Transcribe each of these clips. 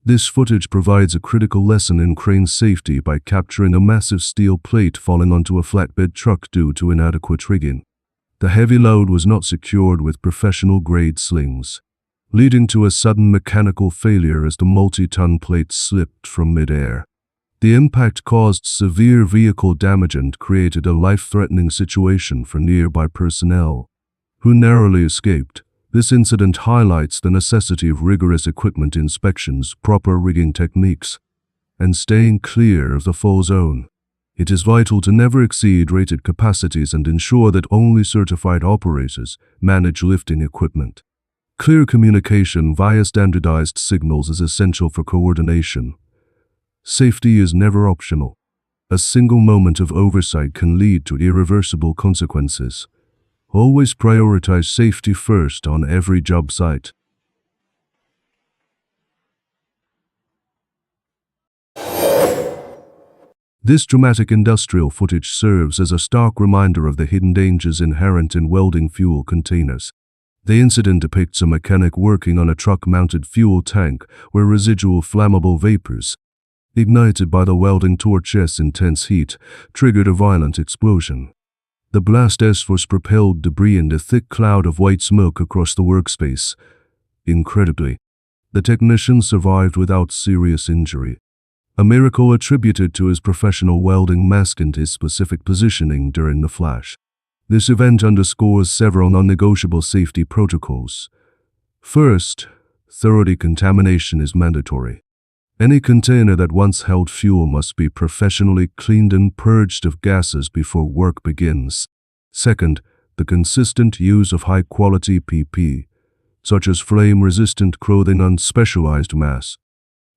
This footage provides a critical lesson in crane safety by capturing a massive steel plate falling onto a flatbed truck due to inadequate rigging. The heavy load was not secured with professional-grade slings, leading to a sudden mechanical failure as the multi-ton plate slipped from mid-air. The impact caused severe vehicle damage and created a life-threatening situation for nearby personnel, who narrowly escaped. This incident highlights the necessity of rigorous equipment inspections, proper rigging techniques, and staying clear of the fall zone. It is vital to never exceed rated capacities and ensure that only certified operators manage lifting equipment. Clear communication via standardized signals is essential for coordination. Safety is never optional. A single moment of oversight can lead to irreversible consequences. Always prioritize safety first on every job site. This dramatic industrial footage serves as a stark reminder of the hidden dangers inherent in welding fuel containers. The incident depicts a mechanic working on a truck-mounted fuel tank where residual flammable vapors, ignited by the welding torch's intense heat, triggered a violent explosion. The blast force propelled debris and a thick cloud of white smoke across the workspace. Incredibly, the technician survived without serious injury, a miracle attributed to his professional welding mask and his specific positioning during the flash. This event underscores several non-negotiable safety protocols. First, thorough decontamination is mandatory. Any container that once held fuel must be professionally cleaned and purged of gases before work begins. Second, the consistent use of high-quality PP, such as flame-resistant clothing and specialized masks,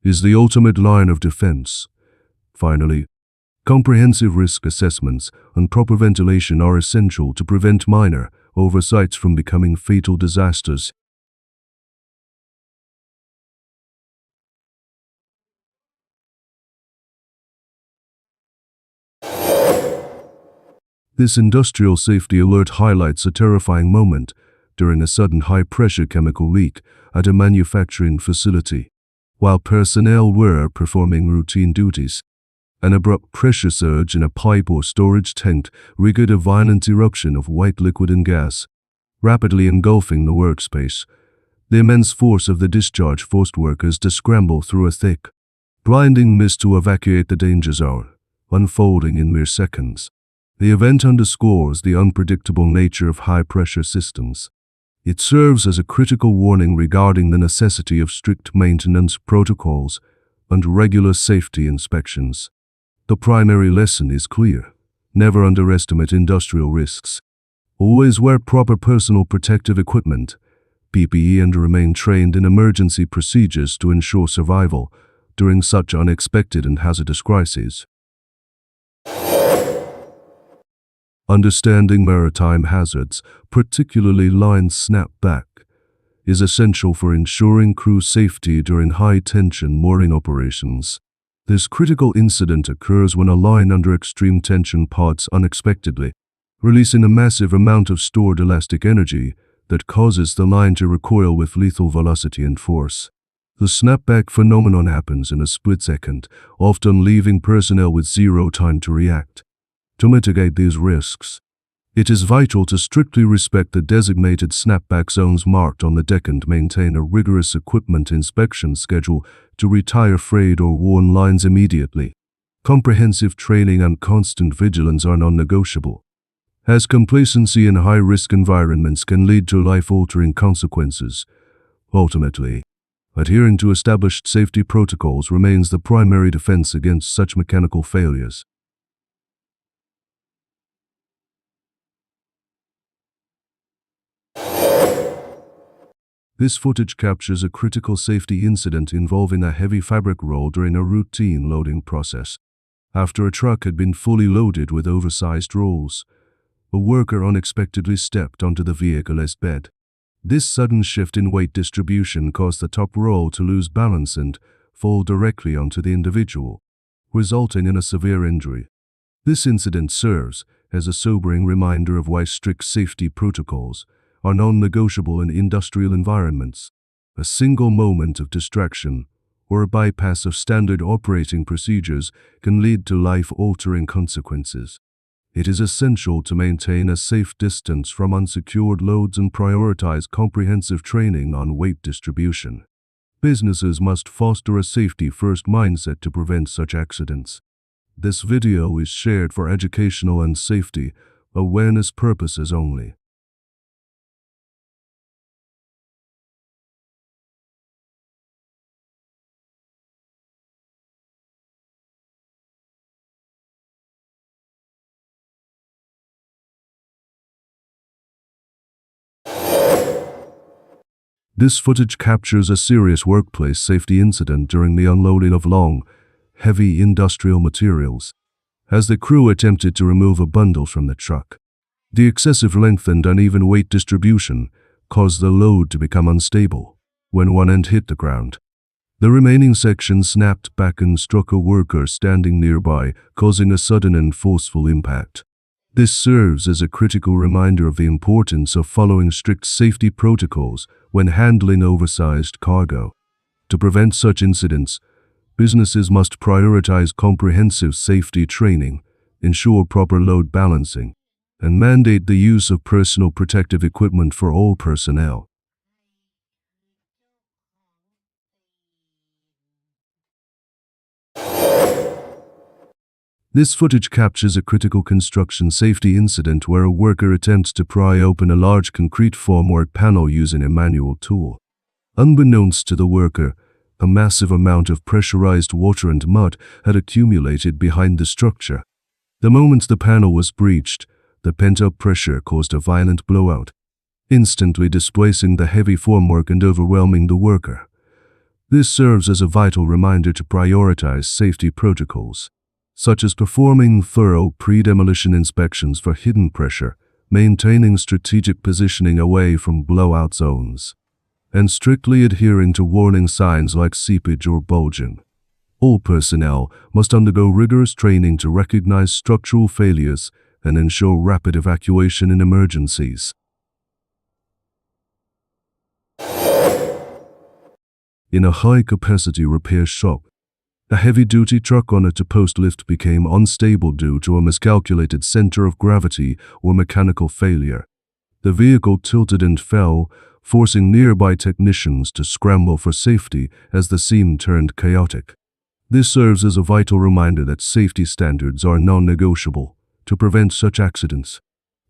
is the ultimate line of defense. Finally, comprehensive risk assessments and proper ventilation are essential to prevent minor oversights from becoming fatal disasters. This industrial safety alert highlights a terrifying moment during a sudden high-pressure chemical leak at a manufacturing facility. While personnel were performing routine duties, an abrupt pressure surge in a pipe or storage tank triggered a violent eruption of white liquid and gas, rapidly engulfing the workspace. The immense force of the discharge forced workers to scramble through a thick, blinding mist to evacuate the danger zone, unfolding in mere seconds. The event underscores the unpredictable nature of high-pressure systems. It serves as a critical warning regarding the necessity of strict maintenance protocols and regular safety inspections. The primary lesson is clear. Never underestimate industrial risks. Always wear proper personal protective equipment, PPE, and remain trained in emergency procedures to ensure survival during such unexpected and hazardous crises. Understanding maritime hazards, particularly line snapback, is essential for ensuring crew safety during high-tension mooring operations. This critical incident occurs when a line under extreme tension parts unexpectedly, releasing a massive amount of stored elastic energy that causes the line to recoil with lethal velocity and force. The snapback phenomenon happens in a split second, often leaving personnel with zero time to react. To mitigate these risks, it is vital to strictly respect the designated snapback zones marked on the deck and maintain a rigorous equipment inspection schedule to retire frayed or worn lines immediately. Comprehensive training and constant vigilance are non-negotiable, as complacency in high-risk environments can lead to life-altering consequences. Ultimately, adhering to established safety protocols remains the primary defense against such mechanical failures. This footage captures a critical safety incident involving a heavy fabric roll during a routine loading process. After a truck had been fully loaded with oversized rolls, a worker unexpectedly stepped onto the vehicle's bed. This sudden shift in weight distribution caused the top roll to lose balance and fall directly onto the individual, resulting in a severe injury. This incident serves as a sobering reminder of why strict safety protocols are non-negotiable in industrial environments. A single moment of distraction, or a bypass of standard operating procedures can lead to life-altering consequences. It is essential to maintain a safe distance from unsecured loads and prioritize comprehensive training on weight distribution. Businesses must foster a safety-first mindset to prevent such accidents. This video is shared for educational and safety awareness purposes only. This footage captures a serious workplace safety incident during the unloading of long, heavy industrial materials, as the crew attempted to remove a bundle from the truck. The excessive length and uneven weight distribution caused the load to become unstable when one end hit the ground. The remaining section snapped back and struck a worker standing nearby, causing a sudden and forceful impact. This serves as a critical reminder of the importance of following strict safety protocols when handling oversized cargo. To prevent such incidents, businesses must prioritize comprehensive safety training, ensure proper load balancing, and mandate the use of personal protective equipment for all personnel. This footage captures a critical construction safety incident where a worker attempts to pry open a large concrete formwork panel using a manual tool. Unbeknownst to the worker, a massive amount of pressurized water and mud had accumulated behind the structure. The moment the panel was breached, the pent-up pressure caused a violent blowout, instantly displacing the heavy formwork and overwhelming the worker. This serves as a vital reminder to prioritize safety protocols, such as performing thorough pre-demolition inspections for hidden pressure, maintaining strategic positioning away from blowout zones, and strictly adhering to warning signs like seepage or bulging. All personnel must undergo rigorous training to recognize structural failures and ensure rapid evacuation in emergencies. In a high-capacity repair shop, a heavy-duty truck on a to-post lift became unstable due to a miscalculated center of gravity or mechanical failure. The vehicle tilted and fell, forcing nearby technicians to scramble for safety as the scene turned chaotic. This serves as a vital reminder that safety standards are non-negotiable. To prevent such accidents,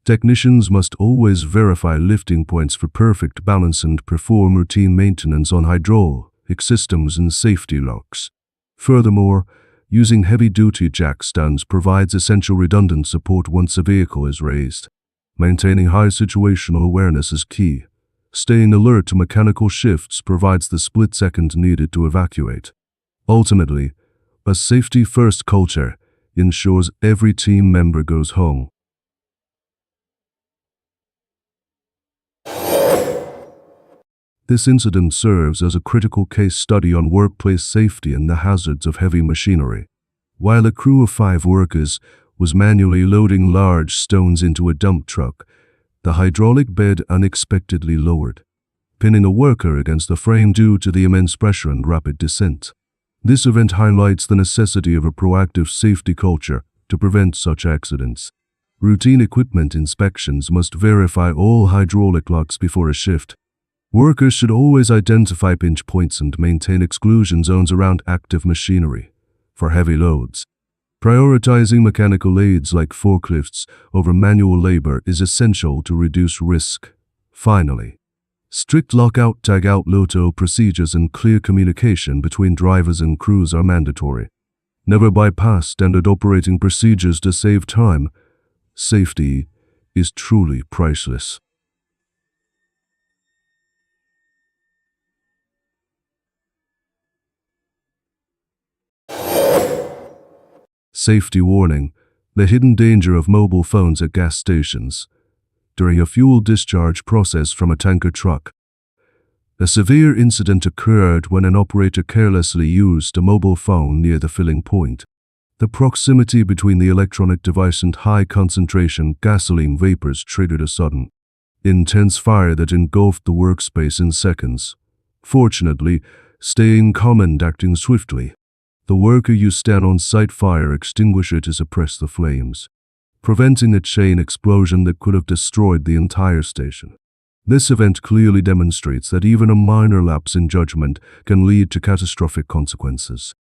technicians must always verify lifting points for perfect balance and perform routine maintenance on hydraulic systems and safety locks. Furthermore, using heavy-duty jack stands provides essential redundant support once a vehicle is raised. Maintaining high situational awareness is key. Staying alert to mechanical shifts provides the split second needed to evacuate. Ultimately, a safety-first culture ensures every team member goes home. This incident serves as a critical case study on workplace safety and the hazards of heavy machinery. While a crew of 5 workers was manually loading large stones into a dump truck, the hydraulic bed unexpectedly lowered, pinning a worker against the frame due to the immense pressure and rapid descent. This event highlights the necessity of a proactive safety culture to prevent such accidents. Routine equipment inspections must verify all hydraulic locks before a shift. Workers should always identify pinch points and maintain exclusion zones around active machinery. For heavy loads, prioritizing mechanical aids like forklifts over manual labor is essential to reduce risk. Finally, strict lockout, tag-out, LOTO procedures and clear communication between drivers and crews are mandatory. Never bypass standard operating procedures to save time. Safety is truly priceless. Safety warning: the hidden danger of mobile phones at gas stations. During a fuel discharge process from a tanker truck, a severe incident occurred when an operator carelessly used a mobile phone near the filling point. The proximity between the electronic device and high-concentration gasoline vapors triggered a sudden, intense fire that engulfed the workspace in seconds. Fortunately, staying calm and acting swiftly. The worker used stand on-site fire extinguisher to suppress the flames, preventing a chain explosion that could have destroyed the entire station. This event clearly demonstrates that even a minor lapse in judgment can lead to catastrophic consequences.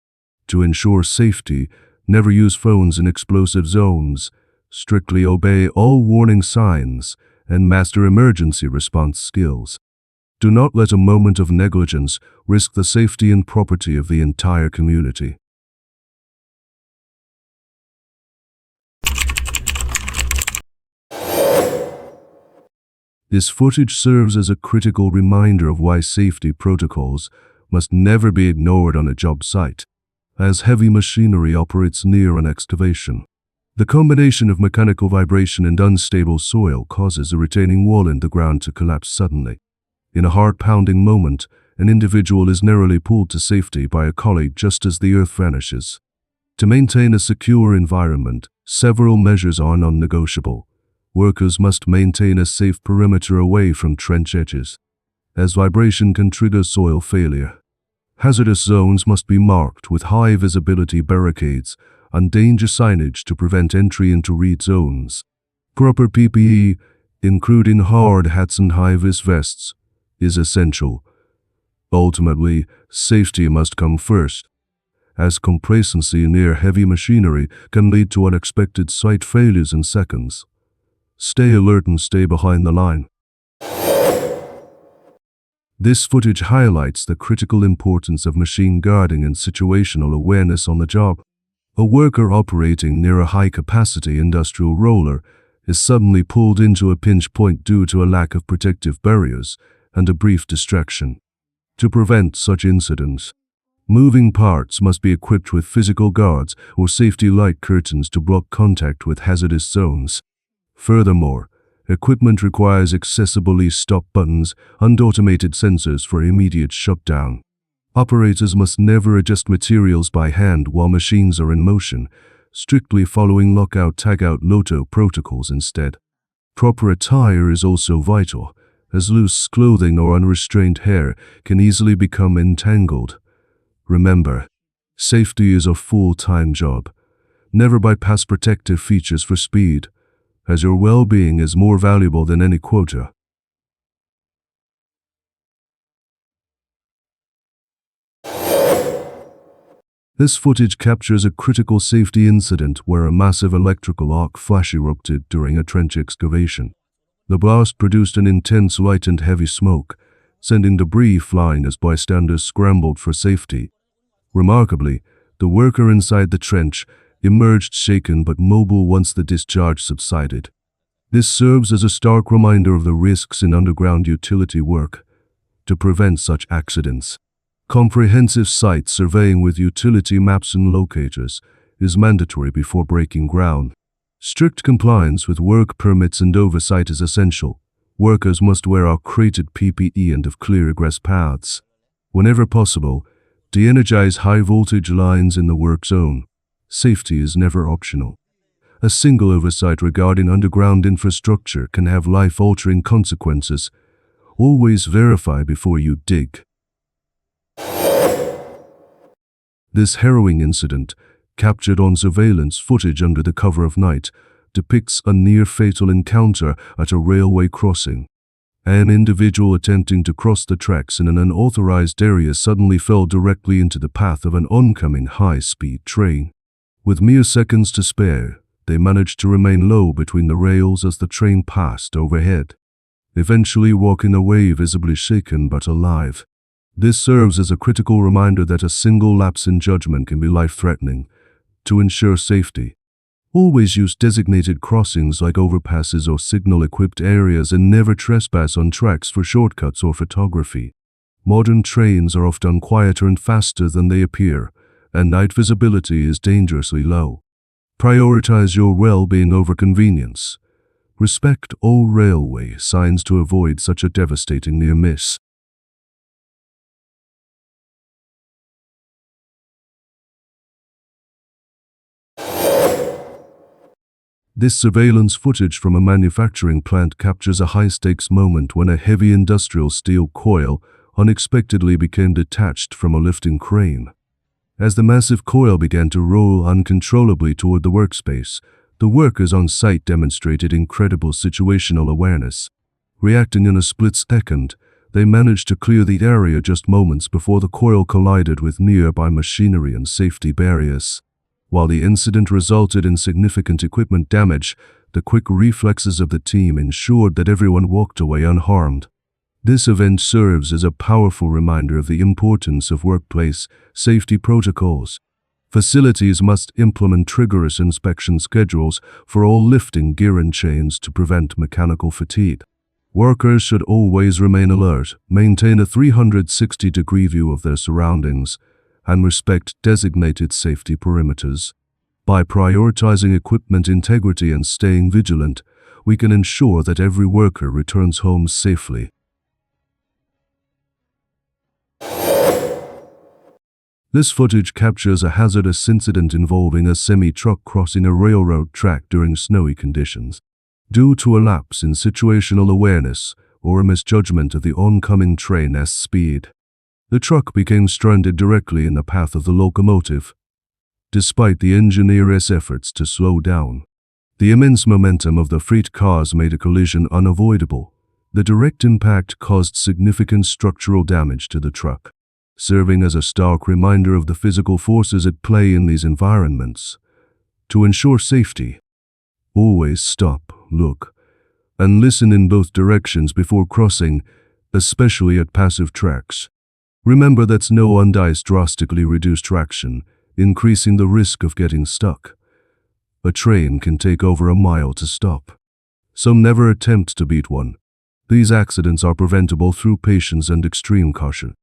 To ensure safety, never use phones in explosive zones, strictly obey all warning signs, and master emergency response skills. Do not let a moment of negligence risk the safety and property of the entire community. This footage serves as a critical reminder of why safety protocols must never be ignored on a job site, as heavy machinery operates near an excavation. The combination of mechanical vibration and unstable soil causes a retaining wall in the ground to collapse suddenly. In a heart-pounding moment, an individual is narrowly pulled to safety by a colleague just as the earth vanishes. To maintain a secure environment, several measures are non-negotiable. Workers must maintain a safe perimeter away from trench edges, as vibration can trigger soil failure. Hazardous zones must be marked with high-visibility barricades and danger signage to prevent entry into reed zones. Proper PPE, including hard hats and high-vis vests, is essential. Ultimately, safety must come first, as complacency near heavy machinery can lead to unexpected site failures in seconds. Stay alert and stay behind the line. This footage highlights the critical importance of machine guarding and situational awareness on the job. A worker operating near a high-capacity industrial roller is suddenly pulled into a pinch point due to a lack of protective barriers and a brief distraction. To prevent such incidents, moving parts must be equipped with physical guards or safety light curtains to block contact with hazardous zones. Furthermore, equipment requires accessible stop buttons and automated sensors for immediate shutdown. Operators must never adjust materials by hand while machines are in motion, strictly following lockout, tagout, LOTO protocols instead. Proper attire is also vital, as loose clothing or unrestrained hair can easily become entangled. Remember, safety is a full-time job. Never bypass protective features for speed, as your well-being is more valuable than any quota. This footage captures a critical safety incident where a massive electrical arc flash erupted during a trench excavation. The blast produced an intense light and heavy smoke, sending debris flying as bystanders scrambled for safety. Remarkably, the worker inside the trench emerged shaken but mobile once the discharge subsided. This serves as a stark reminder of the risks in underground utility work. To prevent such accidents, comprehensive site surveying with utility maps and locators is mandatory before breaking ground. Strict compliance with work permits and oversight is essential. Workers must wear accredited PPE and have clear egress paths. Whenever possible, de-energize high-voltage lines in the work zone. Safety is never optional. A single oversight regarding underground infrastructure can have life-altering consequences. Always verify before you dig. This harrowing incident, captured on surveillance footage under the cover of night, depicts a near-fatal encounter at a railway crossing. An individual attempting to cross the tracks in an unauthorized area suddenly fell directly into the path of an oncoming high-speed train. With mere seconds to spare, they managed to remain low between the rails as the train passed overhead, eventually walking away visibly shaken but alive. This serves as a critical reminder that a single lapse in judgment can be life-threatening. To ensure safety, always use designated crossings like overpasses or signal-equipped areas and never trespass on tracks for shortcuts or photography. Modern trains are often quieter and faster than they appear, and night visibility is dangerously low. Prioritize your well-being over convenience. Respect all railway signs to avoid such a devastating near miss. This surveillance footage from a manufacturing plant captures a high-stakes moment when a heavy industrial steel coil, unexpectedly became detached from a lifting crane. As the massive coil began to roll uncontrollably toward the workspace, the workers on site demonstrated incredible situational awareness. Reacting in a split second, they managed to clear the area just moments before the coil collided with nearby machinery and safety barriers. While the incident resulted in significant equipment damage, the quick reflexes of the team ensured that everyone walked away unharmed. This event serves as a powerful reminder of the importance of workplace safety protocols. Facilities must implement rigorous inspection schedules for all lifting gear and chains to prevent mechanical fatigue. Workers should always remain alert, maintain a 360-degree view of their surroundings, and respect designated safety perimeters. By prioritizing equipment integrity and staying vigilant, we can ensure that every worker returns home safely. This footage captures a hazardous incident involving a semi-truck crossing a railroad track during snowy conditions. Due to a lapse in situational awareness or a misjudgment of the oncoming train's speed, the truck became stranded directly in the path of the locomotive. Despite the engineer's efforts to slow down, the immense momentum of the freight cars made a collision unavoidable. The direct impact caused significant structural damage to the truck, serving as a stark reminder of the physical forces at play in these environments. To ensure safety, always stop, look, and listen in both directions before crossing, especially at passive tracks. Remember that snow on ice drastically reduces traction, increasing the risk of getting stuck. A train can take over a mile to stop, so never attempt to beat one. These accidents are preventable through patience and extreme caution.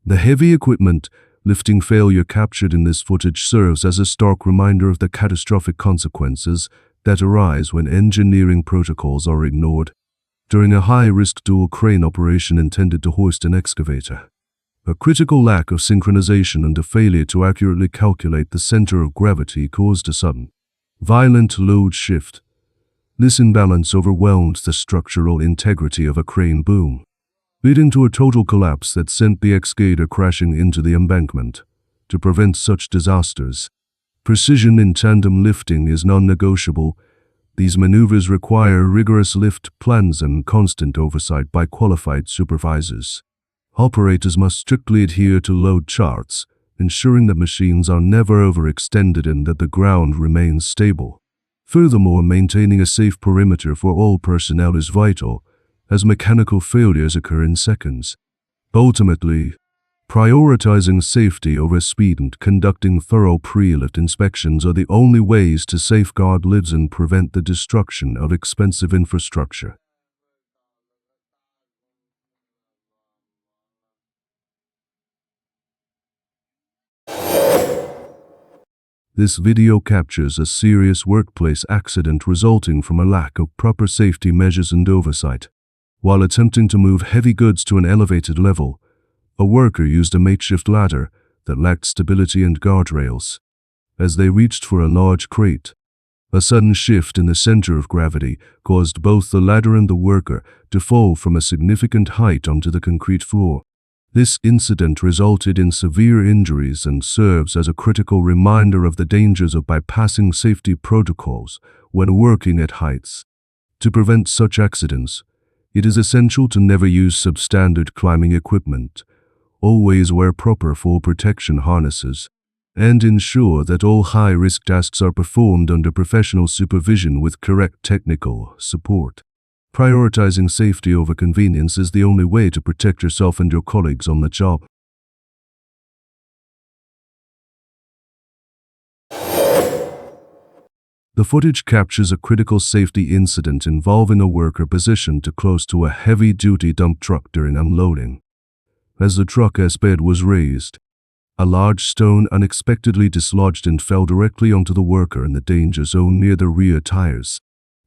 The heavy equipment lifting failure captured in this footage serves as a stark reminder of the catastrophic consequences that arise when engineering protocols are ignored. During a high-risk dual crane operation intended to hoist an excavator, a critical lack of synchronization and a failure to accurately calculate the center of gravity caused a sudden, violent load shift. This imbalance overwhelmed the structural integrity of a crane boom, leading to a total collapse that sent the excavator crashing into the embankment. To prevent such disasters, precision in tandem lifting is non-negotiable. These maneuvers require rigorous lift plans and constant oversight by qualified supervisors. Operators must strictly adhere to load charts, ensuring that machines are never overextended and that the ground remains stable. Furthermore, maintaining a safe perimeter for all personnel is vital, as mechanical failures occur in seconds. Ultimately, prioritizing safety over speed and conducting thorough pre-lift inspections are the only ways to safeguard lives and prevent the destruction of expensive infrastructure. This video captures a serious workplace accident resulting from a lack of proper safety measures and oversight. While attempting to move heavy goods to an elevated level, a worker used a makeshift ladder that lacked stability and guardrails. As they reached for a large crate, a sudden shift in the center of gravity caused both the ladder and the worker to fall from a significant height onto the concrete floor. This incident resulted in severe injuries and serves as a critical reminder of the dangers of bypassing safety protocols when working at heights. To prevent such accidents, it is essential to never use substandard climbing equipment, always wear proper fall protection harnesses, and ensure that all high-risk tasks are performed under professional supervision with correct technical support. Prioritizing safety over convenience is the only way to protect yourself and your colleagues on the job. The footage captures a critical safety incident involving a worker positioned too close to a heavy-duty dump truck during unloading. As the truck's bed was raised, a large stone unexpectedly dislodged and fell directly onto the worker in the danger zone near the rear tires.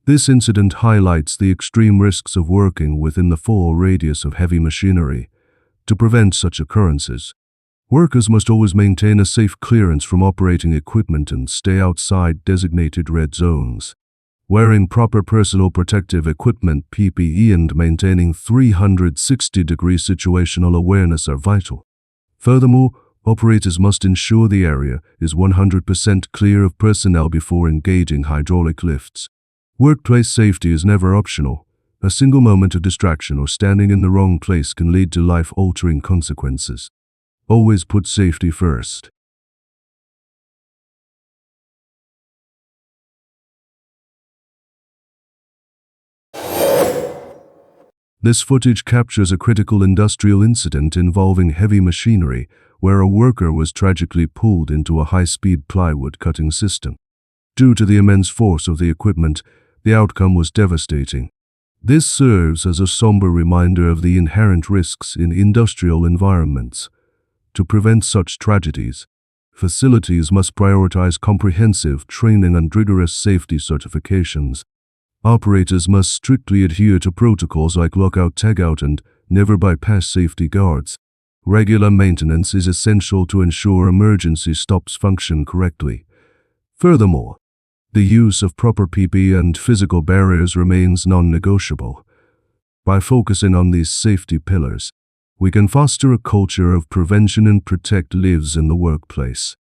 This incident highlights the extreme risks of working within the fall radius of heavy machinery. To prevent such occurrences, Workers must always maintain a safe clearance from operating equipment and stay outside designated red zones. Wearing proper personal protective equipment (PPE) and maintaining 360-degree situational awareness are vital. Furthermore, operators must ensure the area is 100% clear of personnel before engaging hydraulic lifts. Workplace safety is never optional. A single moment of distraction or standing in the wrong place can lead to life-altering consequences. Always put safety first. This footage captures a critical industrial incident involving heavy machinery where a worker was tragically pulled into a high-speed plywood cutting system. Due to the immense force of the equipment, the outcome was devastating. This serves as a somber reminder of the inherent risks in industrial environments. To prevent such tragedies, facilities must prioritize comprehensive training and rigorous safety certifications. Operators must strictly adhere to protocols like lockout, tagout, and never bypass safety guards. Regular maintenance is essential to ensure emergency stops function correctly. Furthermore, the use of proper PPE and physical barriers remains non-negotiable. By focusing on these safety pillars, we can foster a culture of prevention and protect lives in the workplace.